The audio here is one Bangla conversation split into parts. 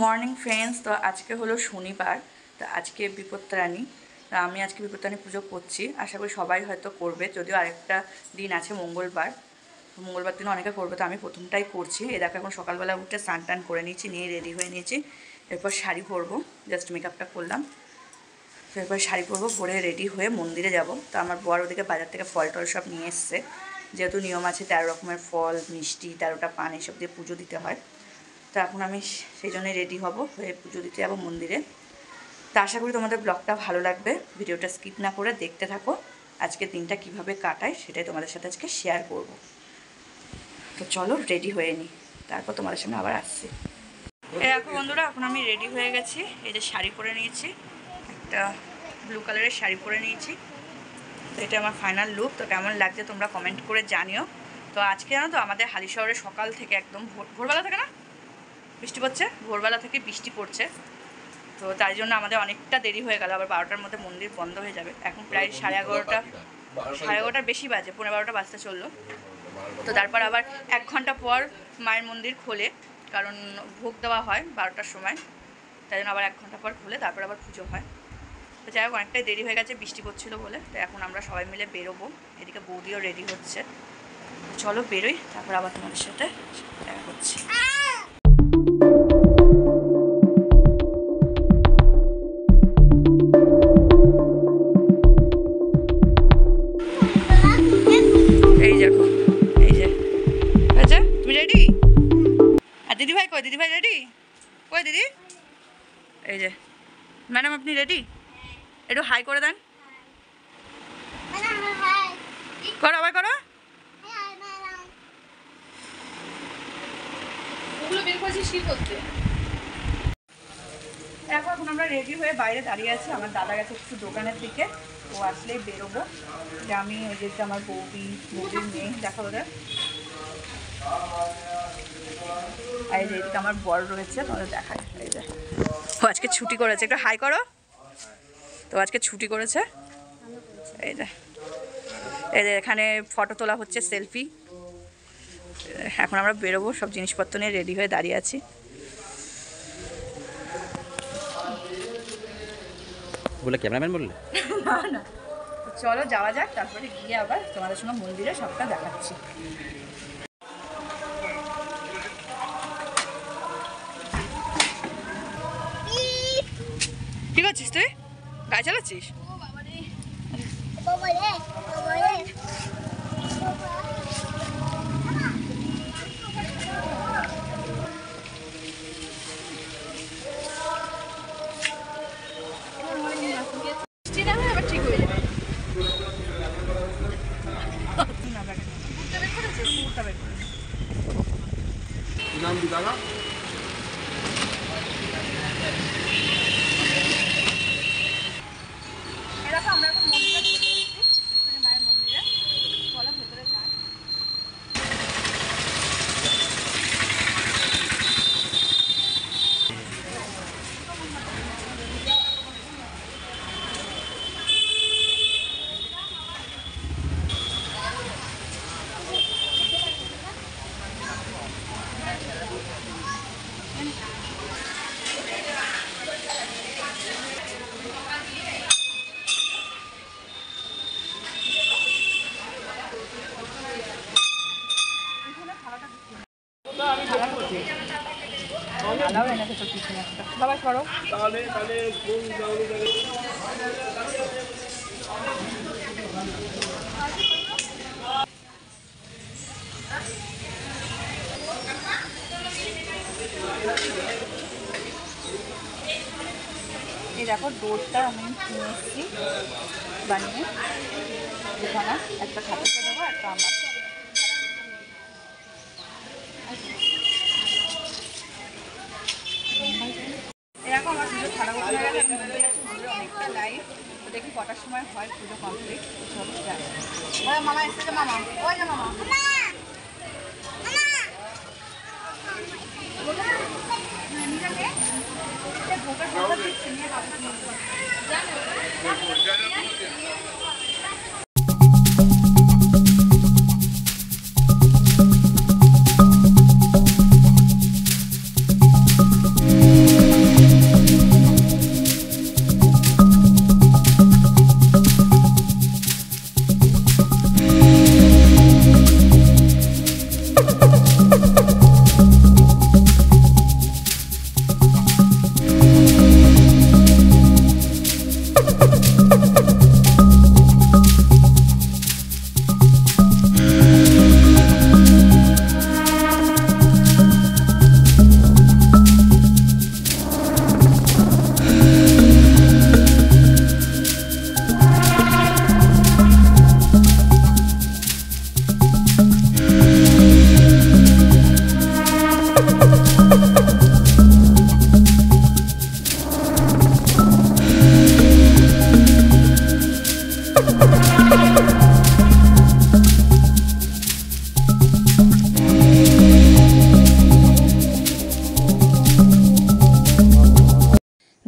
Morning friends. তো আজকে হলো শনিবার, তো আজকে বিপত্তারাণী। তো আমি আজকে বিপত্তারাণী পুজো করছি, আশা করি সবাই হয়তো করবে, যদিও আরেকটা দিন আছে মঙ্গলবার দিন অনেকে করবে, তো আমি প্রথমটাই করছি। এ দেখো এখন সকালবেলা উঠে স্নান টান করে নিয়েছি, নিয়ে রেডি হয়ে নিয়েছি। এরপর শাড়ি পরবো, জাস্ট মেকআপটা করলাম, তো এরপর শাড়ি পরবো, পরে রেডি হয়ে মন্দিরে যাব। তো আমার বড় ওদিকে বাজার থেকে ফল টল সব নিয়ে এসছে, যেহেতু নিয়ম আছে 13 রকমের ফল, মিষ্টি, 13টা পান এসব দিয়ে পুজো দিতে হয়। তো এখন আমি সেই জন্যই রেডি হব, হয়ে পুজো দিতে যাবো মন্দিরে। তো আশা করি তোমাদের ব্লগটা ভালো লাগবে, ভিডিওটা স্কিপ না করে দেখতে থাকো। আজকের দিনটা কিভাবে কাটায় সেটাই তোমাদের সাথে আজকে শেয়ার করব। তো চলো রেডি হয়ে নিই, তারপর তোমাদের সামনে আবার আসছি। এখন বন্ধুরা, এখন আমি রেডি হয়ে গেছি। এই যে শাড়ি পরে নিয়েছি, একটা ব্লু কালারের শাড়ি পরে নিয়েছি। তো এটা আমার ফাইনাল লুক। তো কেমন লাগছে তোমরা কমেন্ট করে জানিও। তো আজকে জানো তো আমাদের হালি শহরে সকাল থেকে একদম ভোরবেলা থেকে না বৃষ্টি পড়ছে, ভোরবেলা থেকে বৃষ্টি পড়ছে। তো তাই জন্য আমাদের অনেকটা দেরি হয়ে গেল, আবার 12টার মধ্যে মন্দির বন্ধ হয়ে যাবে। এখন প্রায় 11:30 বেশি বাজে, 11:15 বাজতে চললো। তো তারপর আবার 1 ঘন্টা পর মায়ের মন্দির খোলে, কারণ ভোগ দেওয়া হয় 12টার সময়, তাই জন্য আবার 1 ঘন্টা পর খুলে তারপর আবার পুজো হয়। তো যাই হোক, অনেকটাই দেরি হয়ে গেছে বৃষ্টি পড়ছিলো বলে। তো এখন আমরা সবাই মিলে বেরোবো, এদিকে বৌদিও রেডি হচ্ছে। চলো বেরোই, তারপর আবার তোমাদের সাথে দেখা করছি। দিদিভাই কই? দিদিভাই রেডি কই? দিদি এই যে ম্যাডাম, আপনি রেডি? একটু হাই করে দেন, করো আবার করো। এখন আমরা রেডি হয়ে বাইরে দাঁড়িয়ে আছি। আমার দাদা গেছে একটু দোকানের দিকে, ও আসলেই বেরোবো। যে আমি ওই যে আমার বৌদির মেয়ে, দেখা ওদের। এই যে এদিকে আমার বর রয়েছে, তোমাদের দেখায়। এই যে ও আজকে ছুটি করেছে, একটু হাই করো। তো আজকে ছুটি করেছে। এই যে এখানে ফটো তোলা হচ্ছে, সেলফি। এখন আমরা বেরোবো, সব জিনিসপত্র নিয়ে রেডি হয়ে দাঁড়িয়ে আছি। বলে ক্যামেরাম্যান বললে না না, চলো যাওয়া যাক, তারপরে গিয়ে আবার তোমাদের সঙ্গে মন্দিরে সবটা দেখাচ্ছি। কি করছিস তুই? গাড়ি চালাচ্ছিস? ঠিক হয়ে যাবে। এরকম আমরা এখন মন্দিরে চলে এসেছি, মায়ের মন্দিরে। চলো ভেতরে যাই। বাবা সরো। এই দেখো দোরটা আমি নিয়ে এসেছি বানিয়ে, এখানে একটা খাতাতে দেবো, একটা আমার। এরকম আমার পুজো ছাড়া হয়ে গেলে অনেকটা লাইভ। তো দেখি কটার সময় হয় পুজো কমপ্লিট। চলো যাই। ওই মামা এসেছে, মামা ওই যে মামা। ভোগের দিচ্ছে নিয়ে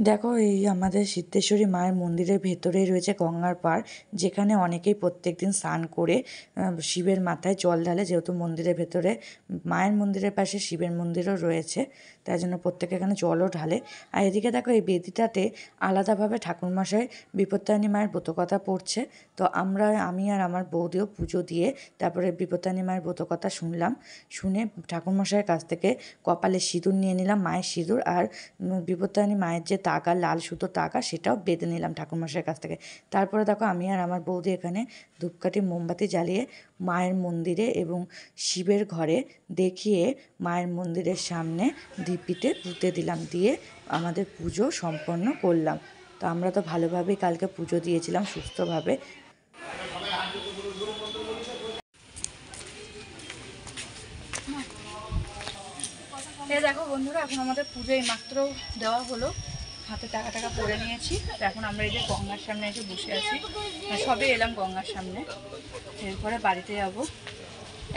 দেখো, এই আমাদের সিদ্ধেশ্বরী মায়ের মন্দিরের ভেতরেই রয়েছে গঙ্গার পাড়, যেখানে অনেকেই প্রত্যেকদিন স্নান করে শিবের মাথায় জল ঢালে। যেহেতু মন্দিরের ভেতরে মায়ের মন্দিরের পাশে শিবের মন্দিরও রয়েছে, তাই জন্য প্রত্যেকে এখানে জলও ঢালে। আর এদিকে দেখো, এই বেদিটাতে আলাদাভাবে ঠাকুরমশাই বিপত্তারিণী মায়ের ব্রতকথা পড়ছে। তো আমি আর আমার বৌদিও পুজো দিয়ে তারপরে বিপত্তারিণী মায়ের ব্রতকথা শুনলাম। শুনে ঠাকুরমশাইয়ের কাছ থেকে কপালে সিঁদুর নিয়ে নিলাম, মায়ের সিঁদুর, আর বিপত্তারিণী মায়ের যে তাগা, লাল সুতোর তাগা, সেটাও বেঁধে নিলাম ঠাকুরমশাইয়ের কাছ থেকে। তারপরে দেখো, আমি আর আমার বৌদি এখানে ধূপকাঠি মোমবাতি জ্বালিয়ে মায়ের মন্দিরে এবং শিবের ঘরে দেখিয়ে মায়ের মন্দিরের সামনে ঢিপিতে পুঁতে দিলাম, দিয়ে আমাদের পুজো সম্পন্ন করলাম। তো আমরা তো ভালোভাবেই কালকে পুজো দিয়েছিলাম, সুস্থভাবে। দেখো বন্ধুরা, এখন আমাদের পুজো এই মাত্র দেওয়া হলো, হাতে টাকা টাকা পরে নিয়েছি। তো এখন আমরা এই যে গঙ্গার সামনে এসে বসে আছি, সবে এলাম গঙ্গার সামনে, এরপরে বাড়িতে যাব।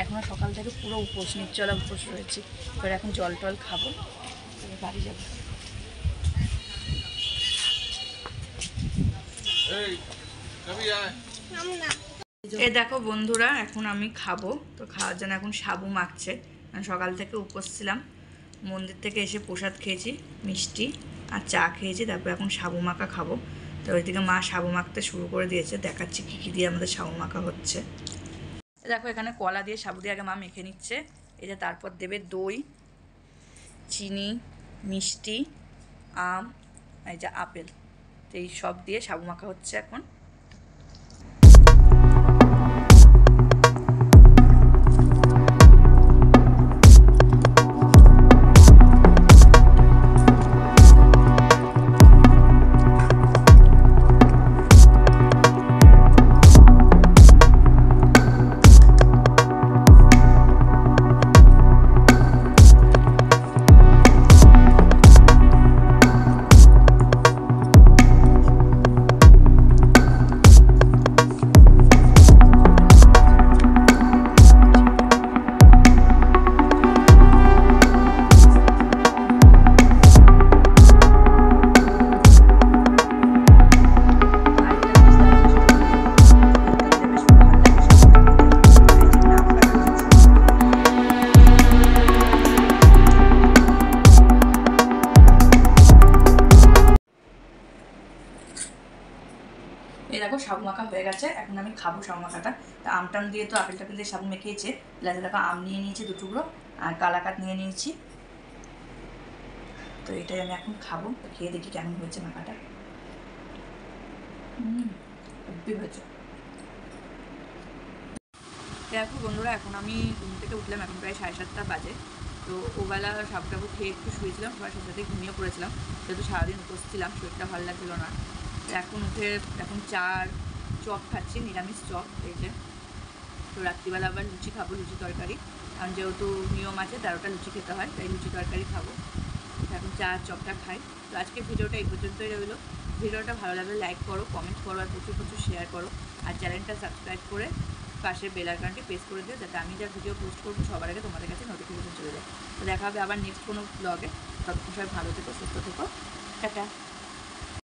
এখনও সকাল থেকে পুরো উপোস, নির্জলা উপোস রয়েছি। এবার এখন জল টল খাবো, এবার বাড়ি যাবো। দেখো বন্ধুরা, এখন আমি খাবো। তো খাওয়ার জন্য এখন সাবু মাখছে। সকাল থেকে উপোস ছিলাম, মন্দির থেকে এসে প্রসাদ খেয়েছি, মিষ্টি আর চা খেয়েছি, তারপর এখন সাবু মাখা খাবো। তো ওইদিকে মা সাবু মাখতে শুরু করে দিয়েছে, দেখাচ্ছি কী কী দিয়ে আমাদের সাবু মাখা হচ্ছে। দেখো, এখানে কলা দিয়ে সাবু দিয়ে আগে মা মেখে নিচ্ছে। এই যে তারপর দেবে দই, চিনি, মিষ্টি, আম, এই যে আপেল। তো এই সব দিয়ে সাবু মাখা হচ্ছে এখন। এই দেখো, সাবু মাখা হয়ে গেছে, এখন আমি খাবো সাবু মাখাটা। তো আমটাম দিয়ে, তো আপেল টাপেল দিয়ে সাবু মেখেছে। প্লাস দেখো, আম নিয়ে নিয়েছি 2 টুকরো, আর কালাকাত নিয়ে নিয়েছি। তো এটাই আমি এখন খাবো। তো খেয়ে দেখি কেমন হয়েছে মাখাটা। খুবই হয়েছে। দেখো বন্ধুরা, এখন আমি ঘুম থেকে উঠলাম, এখন প্রায় 7:30 বাজে। তো ওবেলা সাবু টাবু খেয়ে একটু শুয়েছিলাম, সবার সাথে ঘুমিয়ে পড়েছিলাম। যেহেতু সারাদিন উপোস ছিলাম, শরীরটা ভালো লাগছিল না। এখন উঠে এখন চার চপ খাচ্ছি, নিরামিষ চপ। এই যে, তো রাত্রিবেলা আবার লুচি খাবো, লুচি তরকারি। কারণ যেহেতু নিয়ম আছে 13টা লুচি খেতে হয়, তাই লুচি তরকারি খাবো। এখন চা চপটা খাই। তো আজকে ভিডিওটা এই পর্যন্তই রইলো। ভিডিওটা ভালো লাগলে লাইক করো, কমেন্ট করো, আর প্রচুর প্রচুর শেয়ার করো। আর চ্যানেলটা সাবস্ক্রাইব করে পাশের বেল আইকনটি প্রেস করে দিও, যাতে আমি যা ভিডিও পোস্ট করবো সবার আগে তোমাদের কাছে নোটিফিকেশন চলে যায়। তো দেখা হবে আবার নেক্সট কোনো ব্লগে। ততক্ষণ সবাই ভালো থেকো, সুস্থ থেকো, টাটা।